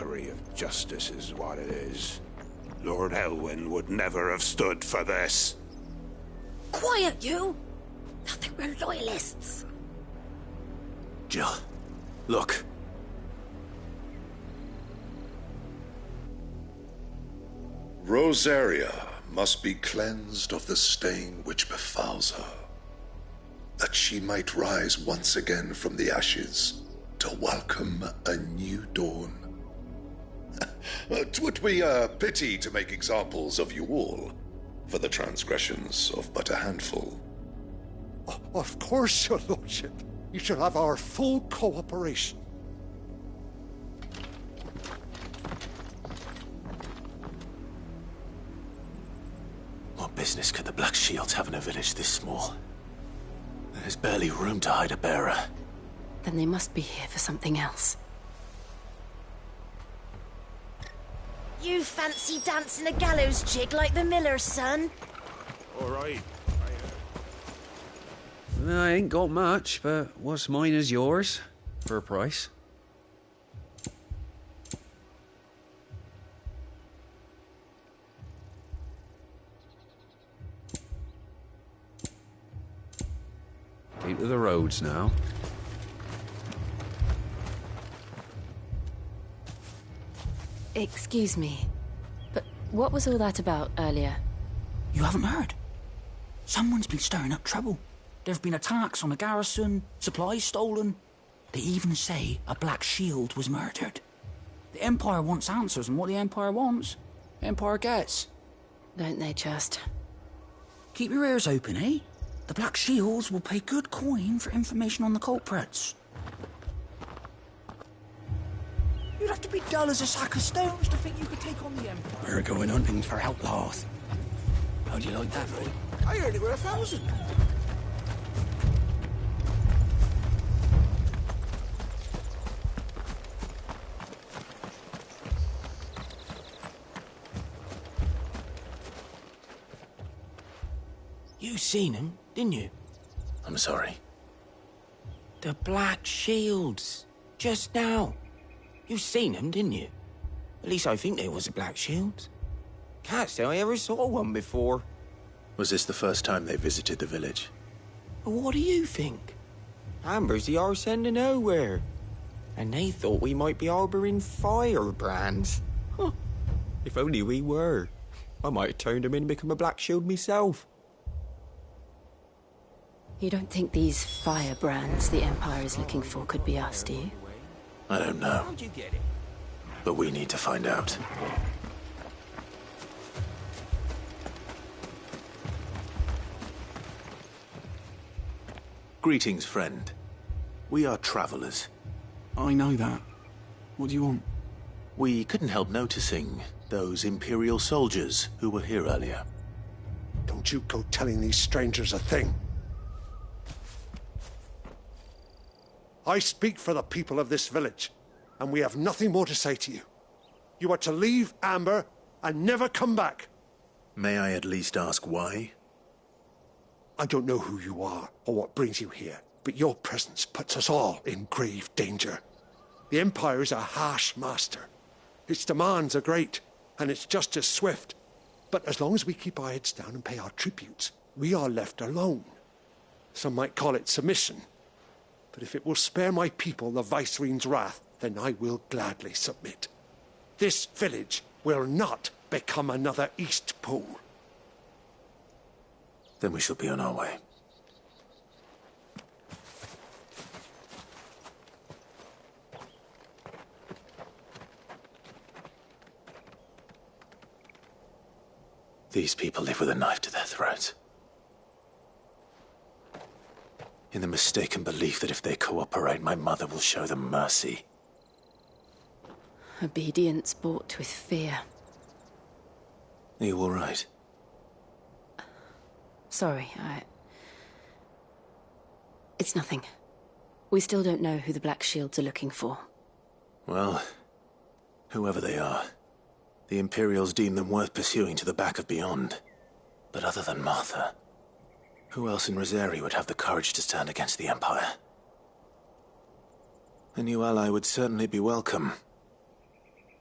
mockery of justice is what it is. Lord Elwyn would never have stood for this. Quiet, you! I think we're loyalists. Jill, look. Rosaria must be cleansed of the stain which befouls her, that she might rise once again from the ashes to welcome a new dawn. 'Twould be a pity to make examples of you all for the transgressions of but a handful. Of course, your lordship. You shall have our full cooperation. What business could the Black Shields have in a village this small? There's barely room to hide a bearer. Then they must be here for something else. You fancy dancing a gallows jig like the miller's son? All right. I ain't got much, but what's mine is yours, for a price. Keep to the roads now. Excuse me, but what was all that about earlier? You haven't heard? Someone's been stirring up trouble. There've been attacks on the garrison, supplies stolen. They even say a Black Shield was murdered. The Empire wants answers, and what the Empire wants, the Empire gets. Don't they just? Keep your ears open, eh? The Black Shields will pay good coin for information on the culprits. You'd have to be dull as a sack of stones to think you could take on the Empire. We're going hunting for outlaws. How'd you like that, Roy? I heard there were 1,000. You seen him, didn't you? I'm sorry. The Black Shields. Just now. You seen them, didn't you? At least I think there was a Black Shield. Can't say I ever saw one before. Was this the first time they visited the village? But what do you think? Amber's the arse end of nowhere. And they thought we might be harbouring firebrands. Huh. If only we were. I might have turned them in and become a Black Shield myself. You don't think these firebrands the Empire is looking for could be us, do you? I don't know. How'd you get it? But we need to find out. Greetings, friend. We are travelers. I know that. What do you want? We couldn't help noticing those Imperial soldiers who were here earlier. Don't you go telling these strangers a thing. I speak for the people of this village, and we have nothing more to say to you. You are to leave Amber and never come back. May I at least ask why? I don't know who you are or what brings you here, but your presence puts us all in grave danger. The Empire is a harsh master. Its demands are great, and its justice swift. But as long as we keep our heads down and pay our tributes, we are left alone. Some might call it submission. But if it will spare my people the Viceroy's wrath, then I will gladly submit. This village will not become another Eastpool. Then we shall be on our way. These people live with a knife to their throats. In the mistaken belief that if they cooperate, my mother will show them mercy. Obedience bought with fear. Are you all right? Sorry, It's nothing. We still don't know who the Black Shields are looking for. Well, whoever they are, the Imperials deem them worth pursuing to the back of beyond. But other than Martha, who else in Rosaria would have the courage to stand against the Empire? A new ally would certainly be welcome.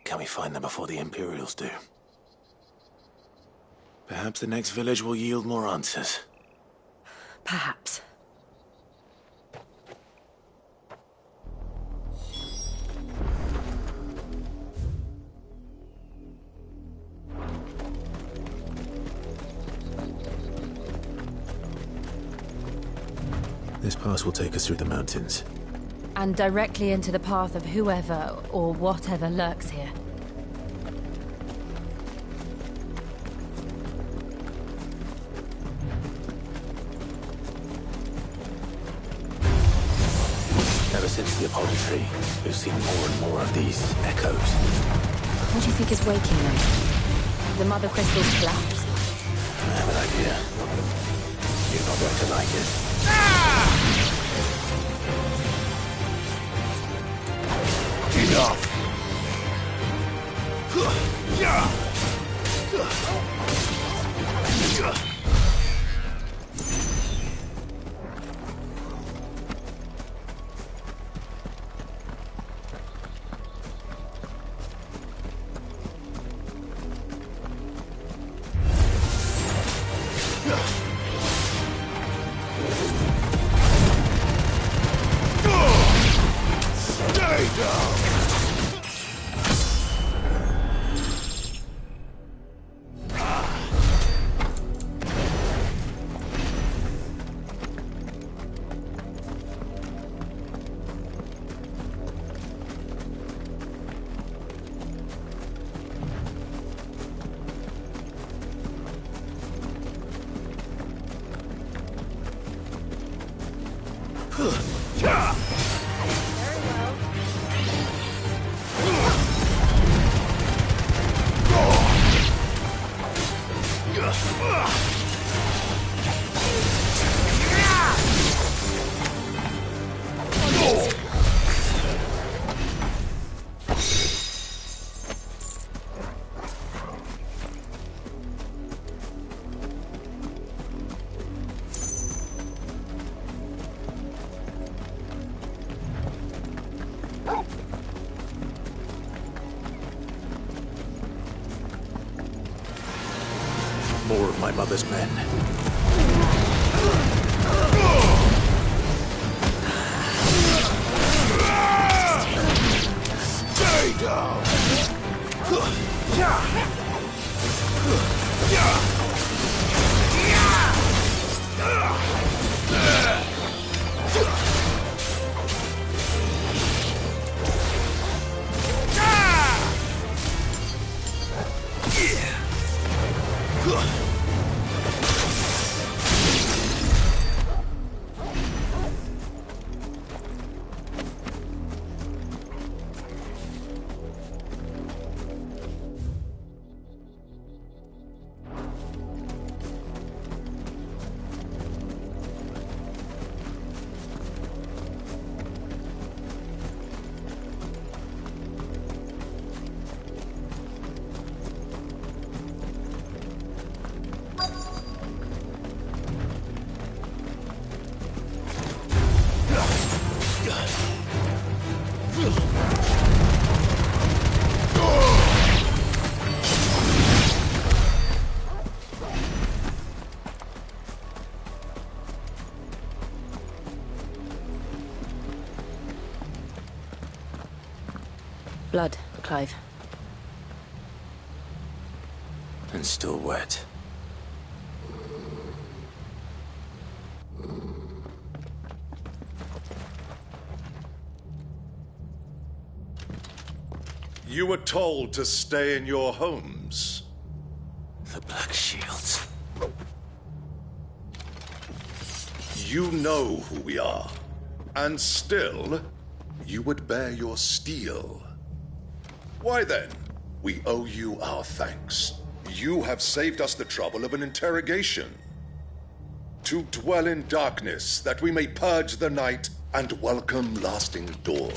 Can we find them before the Imperials do? Perhaps the next village will yield more answers. Perhaps. This pass will take us through the mountains. And directly into the path of whoever or whatever lurks here. Ever since the Apollo tree, we've seen more and more of these echoes. What do you think is waking them? The Mother Crystal's collapse? I have an idea. You're not going to like it. Enough! Stay down! More of my mother's men. Stay down! Blood, Clive. And still wet. You were told to stay in your homes. The Black Shields. You know who we are. And still, you would bear your steel. Why then, we owe you our thanks. You have saved us the trouble of an interrogation. To dwell in darkness, that we may purge the night and welcome lasting dawn.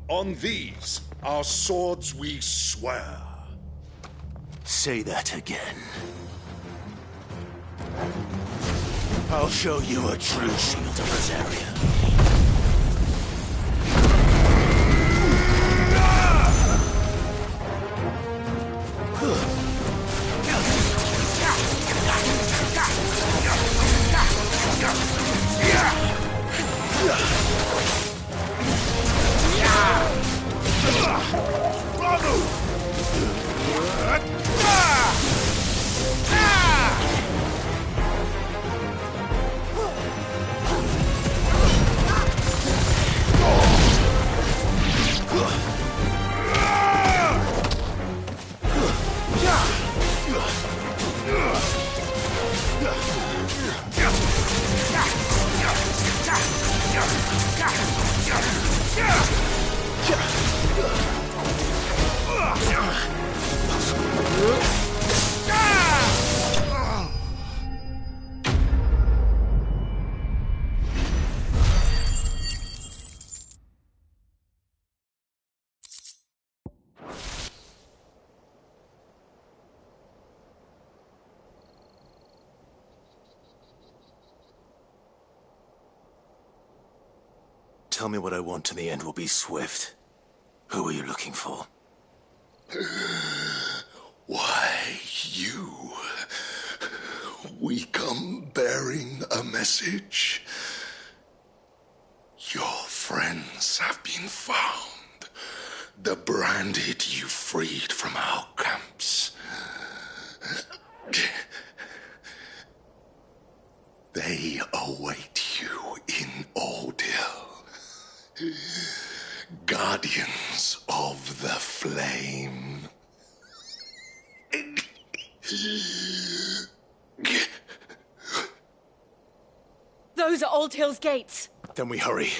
On these, our swords we swear. Say that again. I'll show you a true shield of Rosaria. Tell me what I want and the end will be swift. Who are you looking for? Why, you. We come bearing a message. Your friends have been found. The branded you freed from our camps. They await you in Ordeal. Guardians of the Flame. Those are Old Hill's gates. Then we hurry.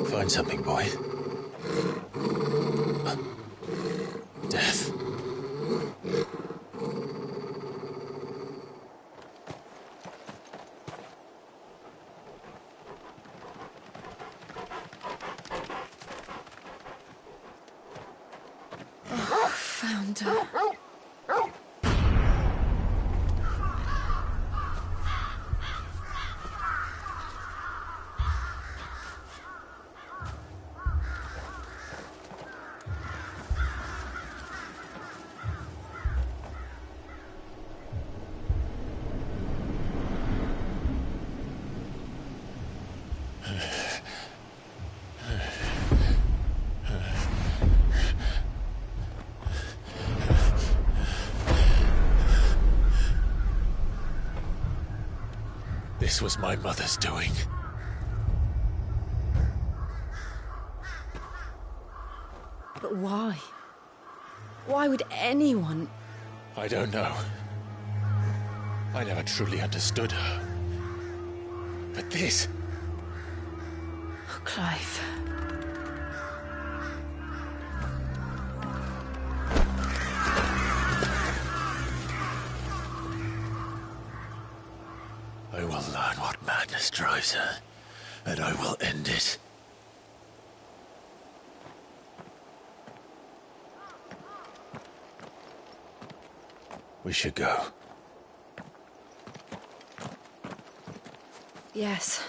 Find something, boy. Death. Oh, found her. This was my mother's doing. But why? Why would anyone... I don't know. I never truly understood her. But this... Oh, Clive. I will learn what madness drives her, and I will end it. We should go. Yes.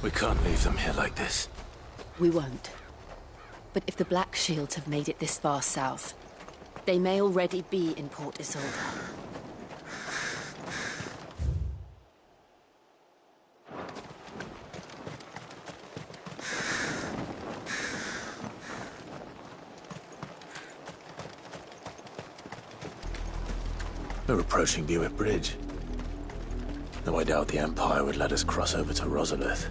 We can't leave them here like this. We won't. But if the Black Shields have made it this far south, they may already be in Port Isolde. We're approaching Buick Bridge. Though I doubt the Empire would let us cross over to Rosalith.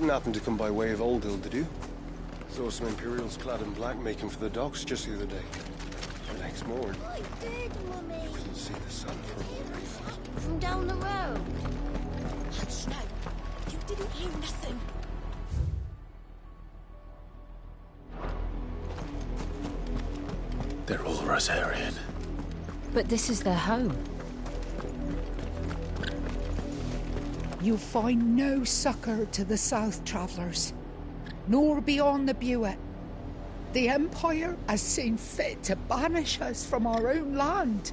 Didn't happen to come by way of Old Hill, did you? Saw some Imperials clad in black making for the docks just the other day. The next morning, I did, Mummy. couldn't see the sun for all reasons. From down the road. Hush now. You didn't hear nothing. They're all Rosarian. But this is their home. You find no succor to the South Travellers, nor beyond the Buet. The Empire has seen fit to banish us from our own land.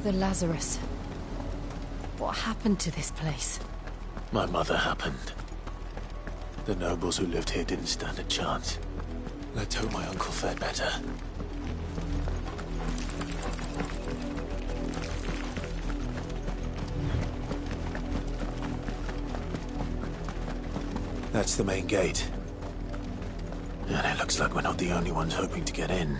The Lazarus. What happened to this place? My mother happened. The nobles who lived here didn't stand a chance. Let's hope my uncle fared better. That's the main gate. And it looks like we're not the only ones hoping to get in.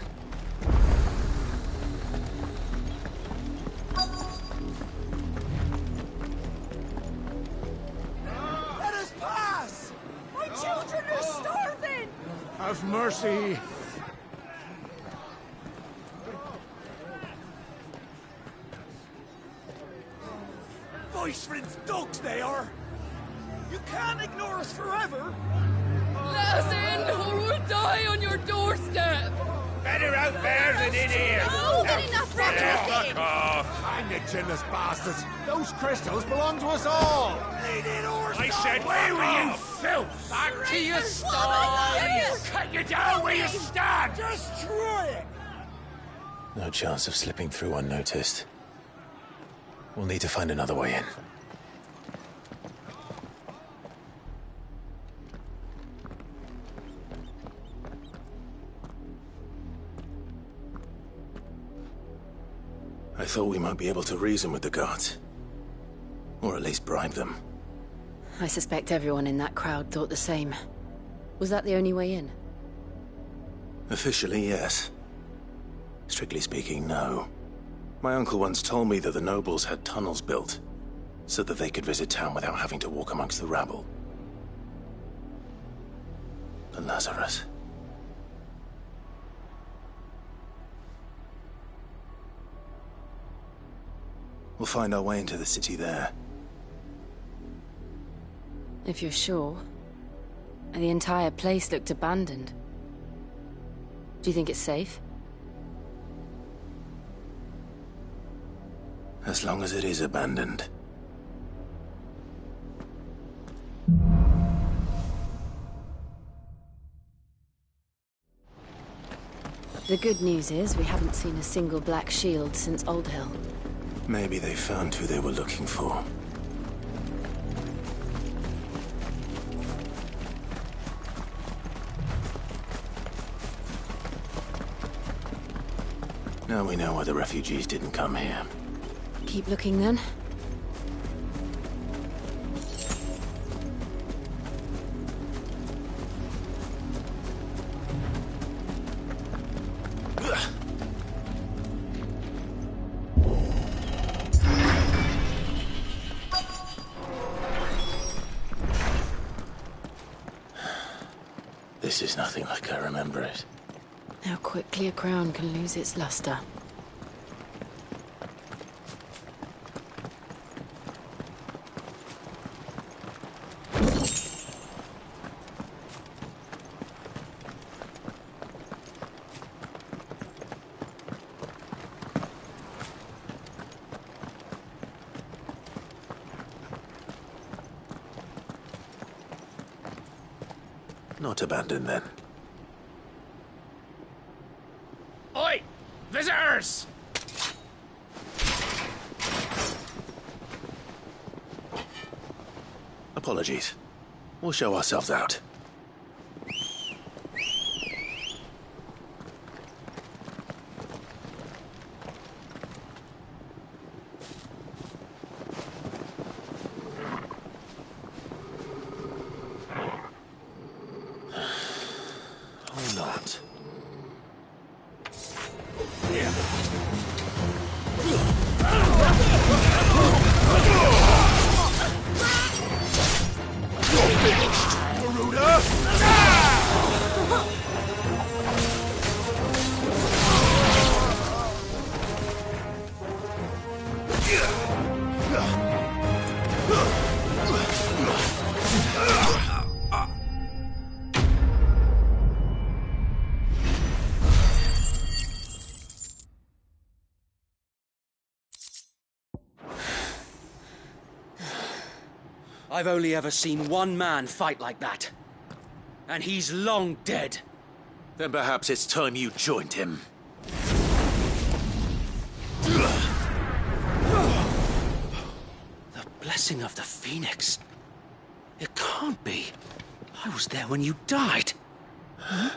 Let us pass! My children are starving! Have mercy. Voice-rinsed dogs they are! You can't ignore us forever! Let us in, or we'll die on your doorstep! Better out there than in here. Oh, good enough for Fuck off. Hang the chinless bastards. Those crystals belong to us all. I said, where were you, filth? Back to your stalls! Cut you down where you stand. Destroy it! No chance of slipping through unnoticed. We'll need to find another way in. I thought we might be able to reason with the guards. Or at least bribe them. I suspect everyone in that crowd thought the same. Was that the only way in? Officially, yes. Strictly speaking, no. My uncle once told me that the nobles had tunnels built, so that they could visit town without having to walk amongst the rabble. The Lazarus. We'll find our way into the city there. If you're sure. The entire place looked abandoned. Do you think it's safe? As long as it is abandoned. The good news is we haven't seen a single black shield since Old Hill. Maybe they found who they were looking for. Now we know why the refugees didn't come here. Keep looking then. This is nothing like I remember it. How quickly a crown can lose its luster. Not abandoned, then. Oi! Visitors! Apologies. We'll show ourselves out. Or not. I've only ever seen one man fight like that. And he's long dead. Then perhaps it's time you joined him. The blessing of the Phoenix. It can't be. I was there when you died. Huh?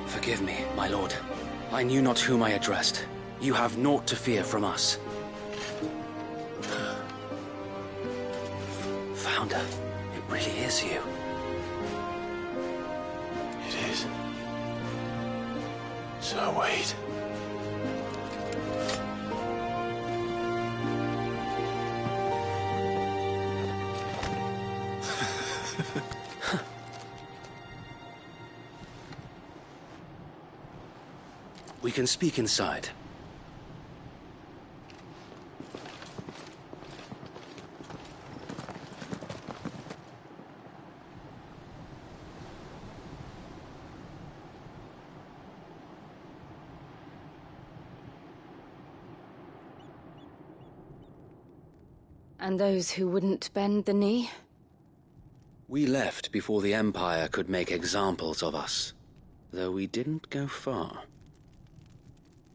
Forgive me, my lord. I knew not whom I addressed. You have naught to fear from us. Founder, it really is you. It is. So wait. We can speak inside. And those who wouldn't bend the knee? We left before the Empire could make examples of us, though we didn't go far.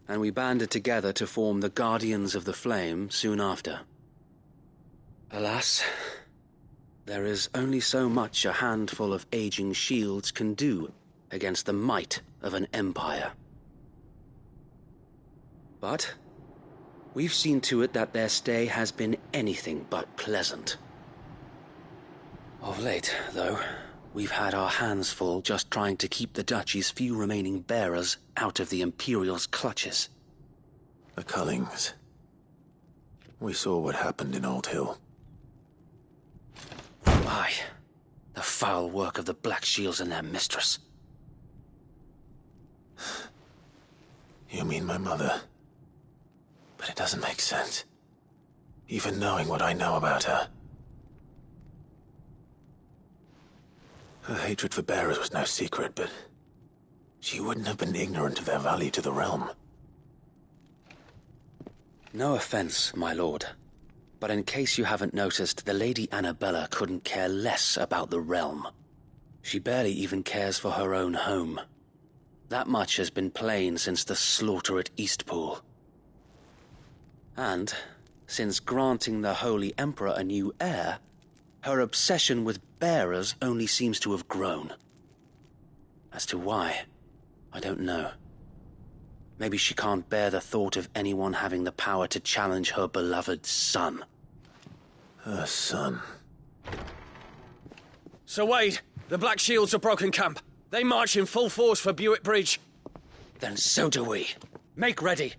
And we banded together to form the Guardians of the Flame soon after. Alas, there is only so much a handful of aging shields can do against the might of an empire. But we've seen to it that their stay has been anything but pleasant. Of late, though, we've had our hands full just trying to keep the Duchy's few remaining bearers out of the Imperial's clutches. The Cullings. We saw what happened in Old Hill. Aye. The foul work of the Black Shields and their mistress. You mean my mother? But it doesn't make sense. Even knowing what I know about her. Her hatred for bearers was no secret, but she wouldn't have been ignorant of their value to the realm. No offense, my lord, but in case you haven't noticed, the Lady Annabella couldn't care less about the realm. She barely even cares for her own home. That much has been plain since the slaughter at Eastpool. And, since granting the Holy Emperor a new heir, her obsession with bearers only seems to have grown. As to why, I don't know. Maybe she can't bear the thought of anyone having the power to challenge her beloved son. Her son. Sir Wade, the Black Shields have broken camp. They march in full force for Buick Bridge. Then so do we. Make ready.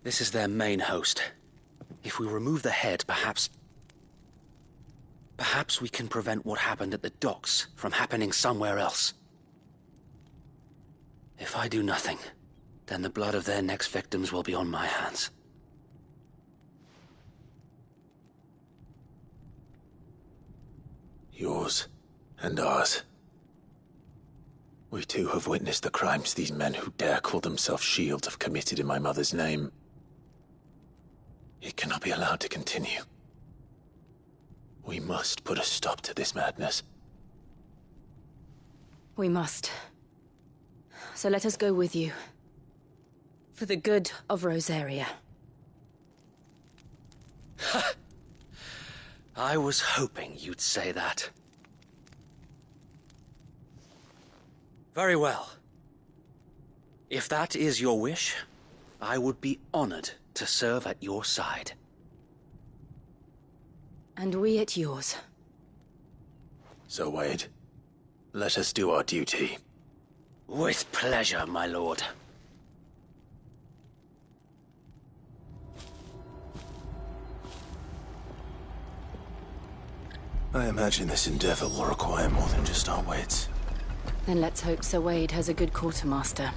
This is their main host. If we remove the head, perhaps we can prevent what happened at the docks from happening somewhere else. If I do nothing, then the blood of their next victims will be on my hands. Yours and ours. We too have witnessed the crimes these men who dare call themselves shields have committed in my mother's name. It cannot be allowed to continue. We must put a stop to this madness. We must. So let us go with you. For the good of Rosaria. I was hoping you'd say that. Very well. If that is your wish, I would be honored to serve at your side. And we at yours. So, Wade, let us do our duty. With pleasure, my lord. I imagine this endeavor will require more than just our wits. Then let's hope Sir Wade has a good quartermaster.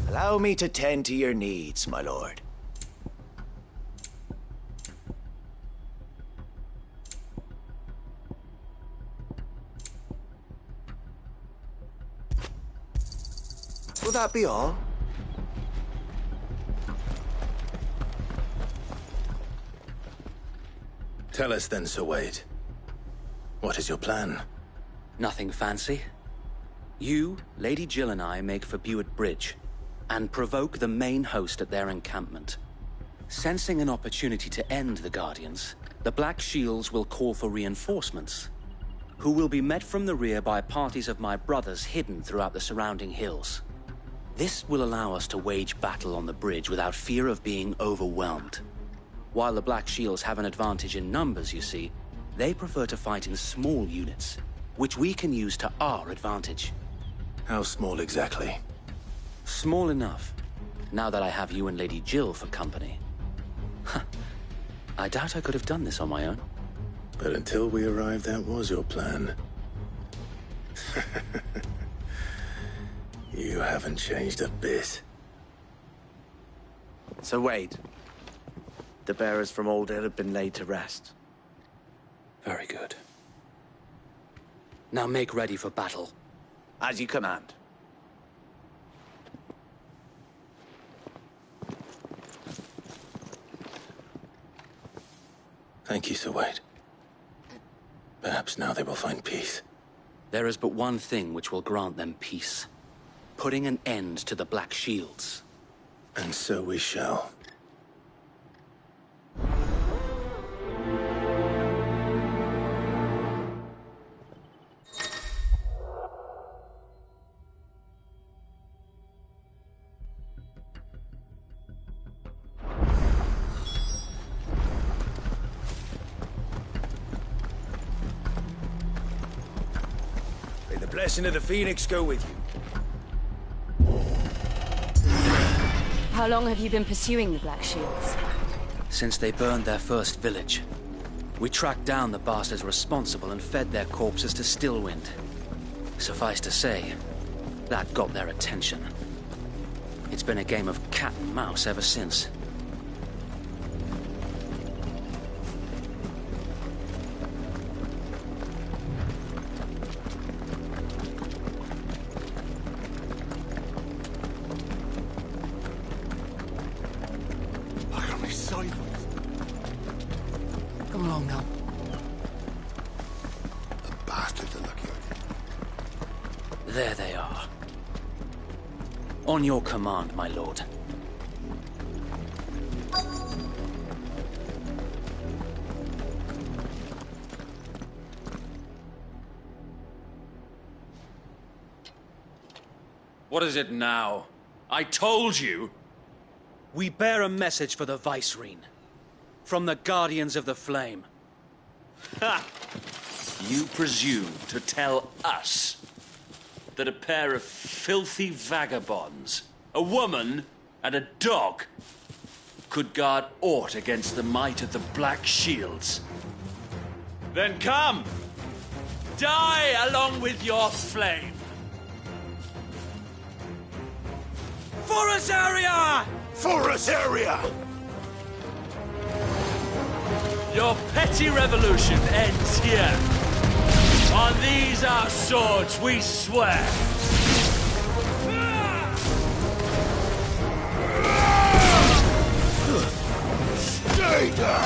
Allow me to tend to your needs, my lord. Will that be all? Tell us then, Sir Wade. What is your plan? Nothing fancy. You, Lady Jill and I make for Buett Bridge, and provoke the main host at their encampment. Sensing an opportunity to end the Guardians, the Black Shields will call for reinforcements, who will be met from the rear by parties of my brothers hidden throughout the surrounding hills. This will allow us to wage battle on the bridge without fear of being overwhelmed. While the Black Shields have an advantage in numbers, you see, they prefer to fight in small units, which we can use to our advantage. How small exactly? Small enough, now that I have you and Lady Jill for company. I doubt I could have done this on my own. But until we arrived, that was your plan. You haven't changed a bit. Sir Wade, the bearers from Oldale have been laid to rest. Very good. Now make ready for battle. As you command. Thank you, Sir Wade. Perhaps now they will find peace. There is but one thing which will grant them peace. Putting an end to the Black Shields. And so we shall. May the blessing of the Phoenix go with you. How long have you been pursuing the Black Shields? Since they burned their first village. We tracked down the bastards responsible and fed their corpses to Stillwind. Suffice to say, that got their attention. It's been a game of cat and mouse ever since. Come along now. The bastards are lucky. There they are. On your command, my lord. What is it now? I told you! We bear a message for the Vicereine. From the Guardians of the Flame. Ha! You presume to tell us that a pair of filthy vagabonds, a woman and a dog, could guard aught against the might of the Black Shields? Then come! Die along with your flame! For Rosaria! For Rosaria! Your petty revolution ends here. On these our swords we swear. Stay down!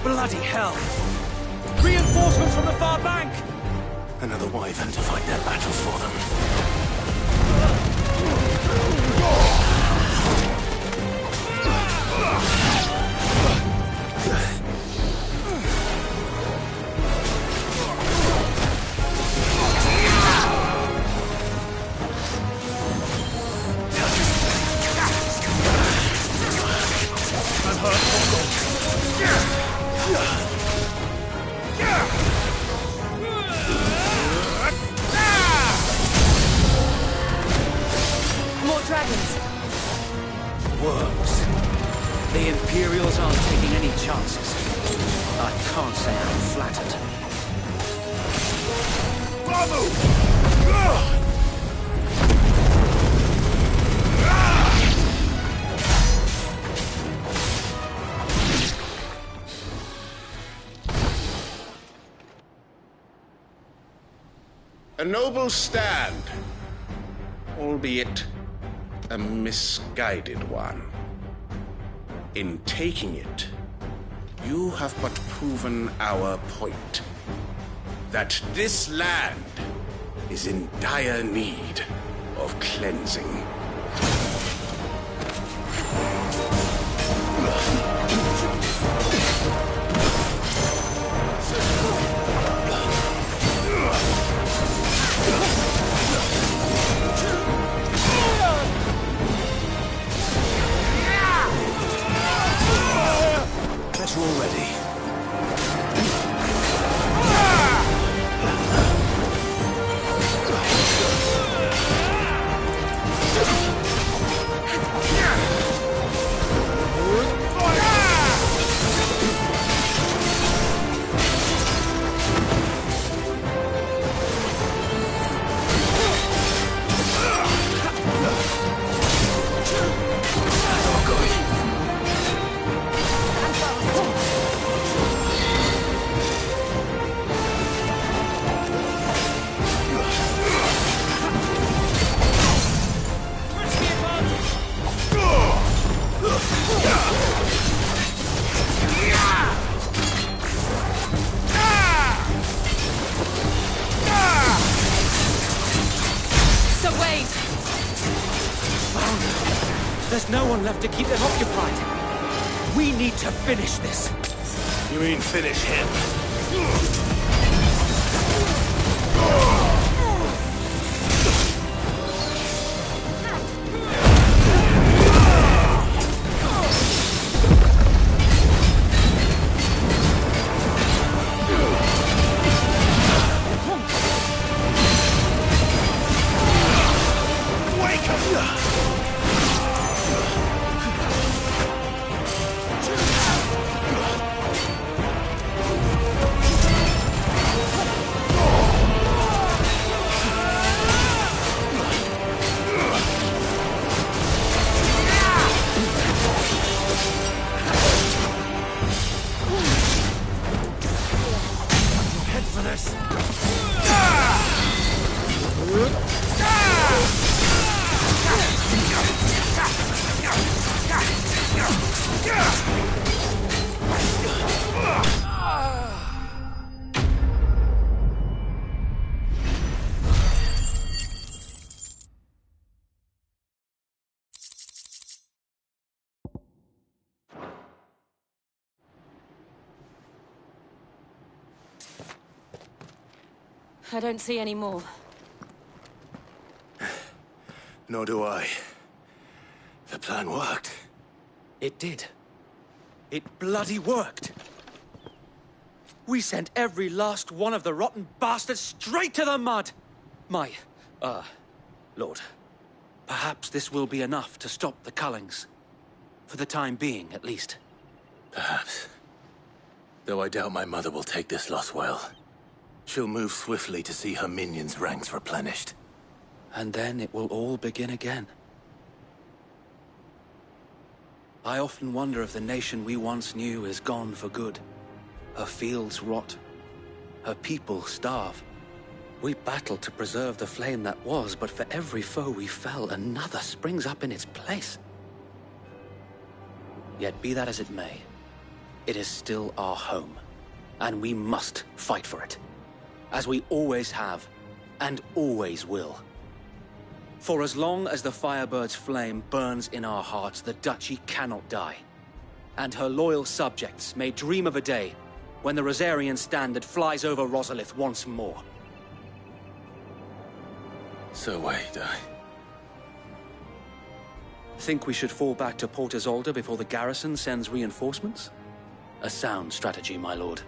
Bloody hell! Reinforcements from the far bank! Another wyvern to fight their battles for them. More dragons! Worms. The Imperials aren't taking any chances. I can't say I'm flattered. A noble stand, albeit a misguided one. In taking it, you have but proven our point. That this land is in dire need of cleansing. Better already. There's no one left to keep them occupied. We need to finish this. You mean finish him? I don't see any more. Nor do I. The plan worked. It did. It bloody worked. We sent every last one of the rotten bastards straight to the mud! My, Lord, perhaps this will be enough to stop the Cullings. For the time being, at least. Perhaps. Though I doubt my mother will take this loss well. She'll move swiftly to see her minions' ranks replenished. And then it will all begin again. I often wonder if the nation we once knew is gone for good. Her fields rot. Her people starve. We battled to preserve the flame that was, but for every foe we fell, another springs up in its place. Yet be that as it may, it is still our home, and we must fight for it, as we always have, and always will. For as long as the Firebird's flame burns in our hearts, the Duchy cannot die, and her loyal subjects may dream of a day when the Rosarian standard flies over Rosalith once more. So wait, Think we should fall back to Port Isolde before the garrison sends reinforcements? A sound strategy, my lord.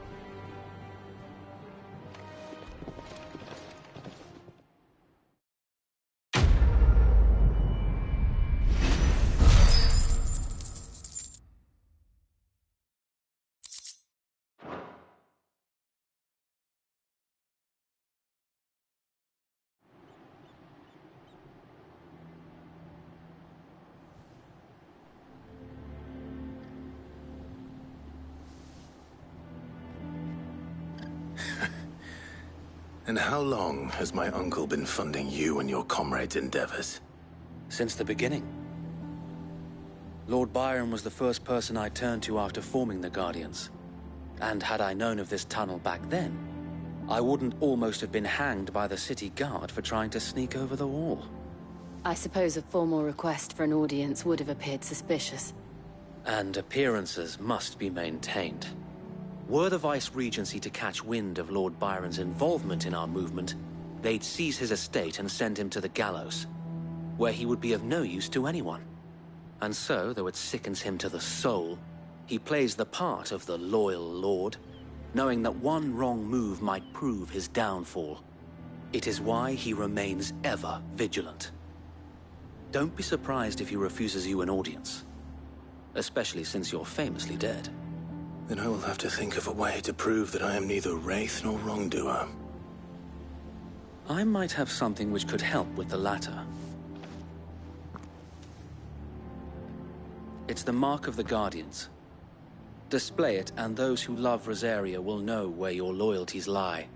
And how long has my uncle been funding you and your comrades' endeavors? Since the beginning. Lord Byron was the first person I turned to after forming the Guardians. And had I known of this tunnel back then, I wouldn't almost have been hanged by the city guard for trying to sneak over the wall. I suppose a formal request for an audience would have appeared suspicious. And appearances must be maintained. Were the Vice-Regency to catch wind of Lord Byron's involvement in our movement, they'd seize his estate and send him to the gallows, where he would be of no use to anyone. And so, though it sickens him to the soul, he plays the part of the loyal lord, knowing that one wrong move might prove his downfall. It is why he remains ever vigilant. Don't be surprised if he refuses you an audience, especially since you're famously dead. Then I will have to think of a way to prove that I am neither wraith nor wrongdoer. I might have something which could help with the latter. It's the Mark of the Guardians. Display it, and those who love Rosaria will know where your loyalties lie.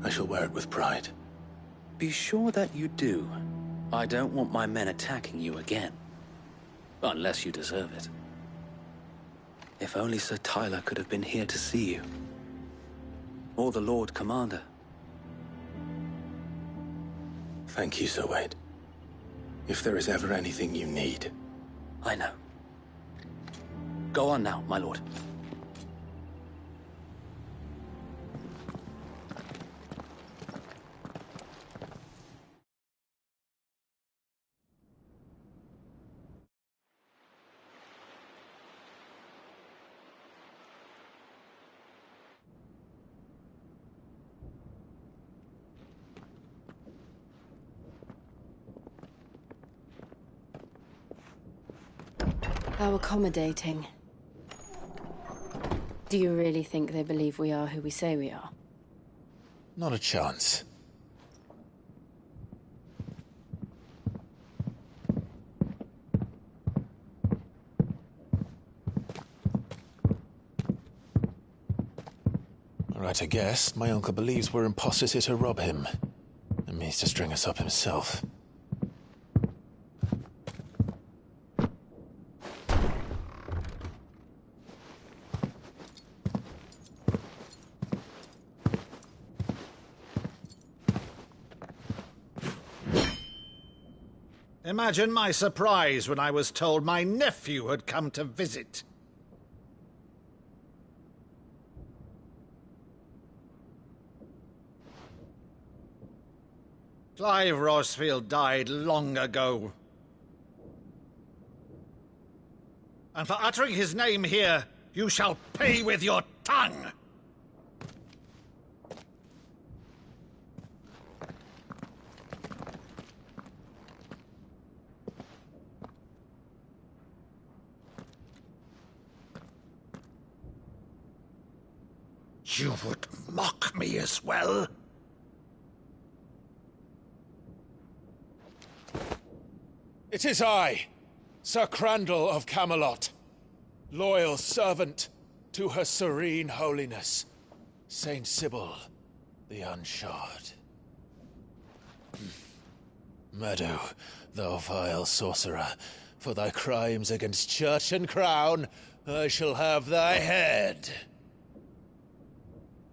I shall wear it with pride. Be sure that you do. I don't want my men attacking you again. Unless you deserve it. If only Sir Tyler could have been here to see you. Or the Lord Commander. Thank you, Sir Wade. If there is ever anything you need. I know. Go on now, my lord. How accommodating. Do you really think they believe we are who we say we are? Not a chance. Right, I guess. My uncle believes we're imposters here to rob him. And means to string us up himself. Imagine my surprise when I was told my nephew had come to visit. Clive Rosfield died long ago. And for uttering his name here, you shall pay with your tongue! You would mock me as well? It is I, Sir Crandall of Camelot, loyal servant to Her Serene Holiness, Saint Sybil the Unshod. Meadow, thou vile sorcerer, for thy crimes against church and crown, I shall have thy head.